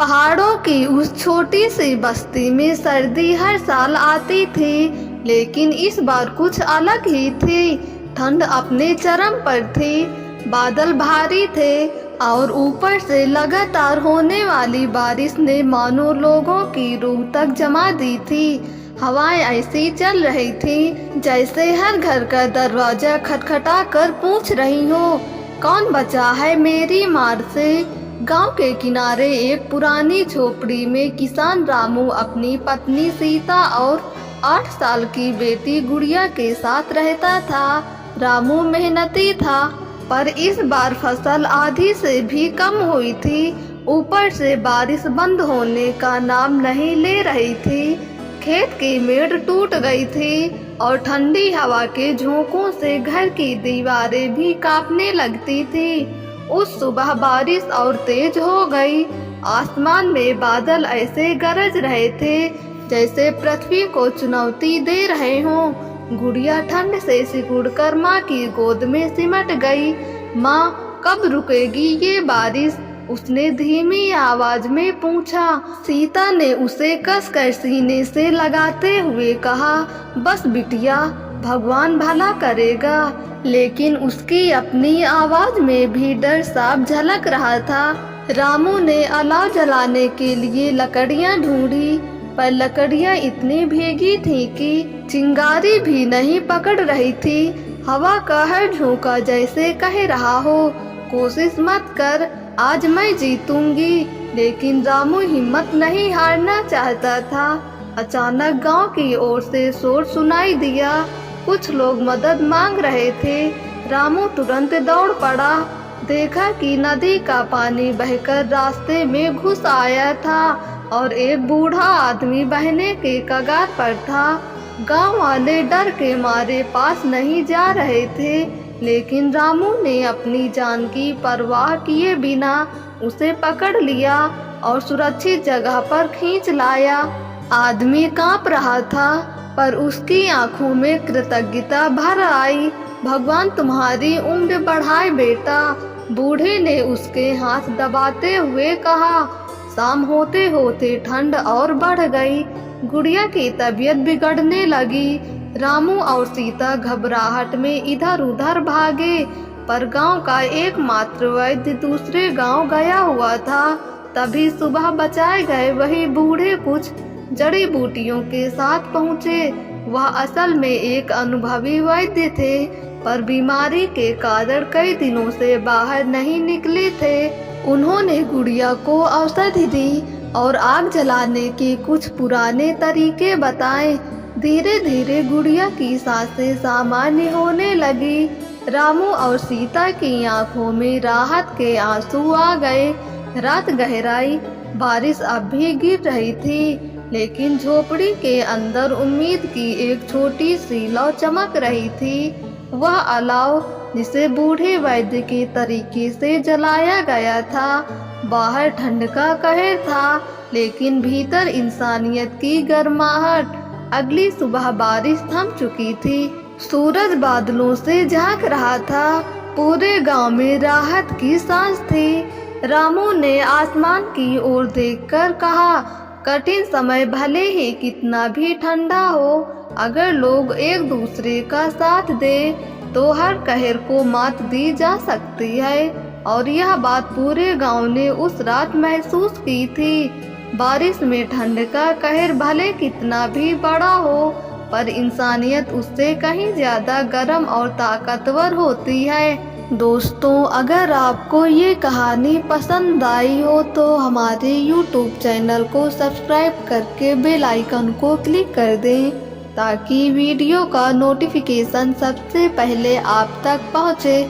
पहाड़ों की उस छोटी सी बस्ती में सर्दी हर साल आती थी, लेकिन इस बार कुछ अलग ही थी। ठंड अपने चरम पर थी, बादल भारी थे और ऊपर से लगातार होने वाली बारिश ने मानो लोगों की रूह तक जमा दी थी। हवाएं ऐसी चल रही थी जैसे हर घर का दरवाजा खटखटा कर पूछ रही हो, कौन बचा है मेरी मार से। गांव के किनारे एक पुरानी झोपड़ी में किसान रामू अपनी पत्नी सीता और 8 साल की बेटी गुड़िया के साथ रहता था। रामू मेहनती था, पर इस बार फसल आधी से भी कम हुई थी। ऊपर से बारिश बंद होने का नाम नहीं ले रही थी। खेत की मेड़ टूट गई थी और ठंडी हवा के झोंकों से घर की दीवारें भी कांपने लगती थी। उस सुबह बारिश और तेज हो गई। आसमान में बादल ऐसे गरज रहे थे जैसे पृथ्वी को चुनौती दे रहे हों। गुड़िया ठंड से सिकुड़कर माँ की गोद में सिमट गई। माँ, कब रुकेगी ये बारिश? उसने धीमी आवाज में पूछा। सीता ने उसे कसकर सीने से लगाते हुए कहा, बस बिटिया, भगवान भला करेगा। लेकिन उसकी अपनी आवाज में भी डर साफ झलक रहा था। रामू ने अलाव जलाने के लिए लकड़ियां ढूंढी, पर लकड़ियां इतनी भीगी थीं कि चिंगारी भी नहीं पकड़ रही थी। हवा का हर झोंका जैसे कह रहा हो, कोशिश मत कर, आज मैं जीतूंगी। लेकिन रामू हिम्मत नहीं हारना चाहता था। अचानक गांव की ओर से शोर सुनाई दिया। कुछ लोग मदद मांग रहे थे। रामू तुरंत दौड़ पड़ा। देखा कि नदी का पानी बहकर रास्ते में घुस आया था और एक बूढ़ा आदमी बहने के कगार पर था। गांव वाले डर के मारे पास नहीं जा रहे थे, लेकिन रामू ने अपनी जान की परवाह किए बिना उसे पकड़ लिया और सुरक्षित जगह पर खींच लाया। आदमी कांप रहा था, पर उसकी आंखों में कृतज्ञता भर आई। भगवान तुम्हारी उम्र बढ़ाए बेटा, बूढ़े ने उसके हाथ दबाते हुए कहा। शाम होते होते ठंड और बढ़ गई। गुड़िया की तबीयत बिगड़ने लगी। रामू और सीता घबराहट में इधर उधर भागे, पर गांव का एकमात्र वैद्य दूसरे गांव गया हुआ था। तभी सुबह बचाए गए वही बूढ़े कुछ जड़ी बूटियों के साथ पहुँचे। वह असल में एक अनुभवी वैद्य थे, पर बीमारी के कारण कई दिनों से बाहर नहीं निकले थे। उन्होंने गुड़िया को औषधि दी और आग जलाने के कुछ पुराने तरीके बताए। धीरे धीरे गुड़िया की सांसें सामान्य होने लगी। रामू और सीता की आंखों में राहत के आंसू आ गए। रात गहराई, बारिश अब भी गिर रही थी, लेकिन झोपड़ी के अंदर उम्मीद की एक छोटी सी लौ चमक रही थी। वह अलाव जिसे बूढ़े वैद्य के तरीके से जलाया गया था। बाहर ठंड का कहर था, लेकिन भीतर इंसानियत की गर्माहट। अगली सुबह बारिश थम चुकी थी। सूरज बादलों से झांक रहा था। पूरे गांव में राहत की सांस थी। रामू ने आसमान की ओर देखकर कहा, कठिन समय भले ही कितना भी ठंडा हो, अगर लोग एक दूसरे का साथ दे तो हर कहर को मात दी जा सकती है। और यह बात पूरे गांव ने उस रात महसूस की थी। बारिश में ठंड का कहर भले कितना भी बड़ा हो, पर इंसानियत उससे कहीं ज्यादा गर्म और ताकतवर होती है। दोस्तों, अगर आपको ये कहानी पसंद आई हो तो हमारे YouTube चैनल को सब्सक्राइब करके बेल आइकन को क्लिक कर दें, ताकि वीडियो का नोटिफिकेशन सबसे पहले आप तक पहुँचे।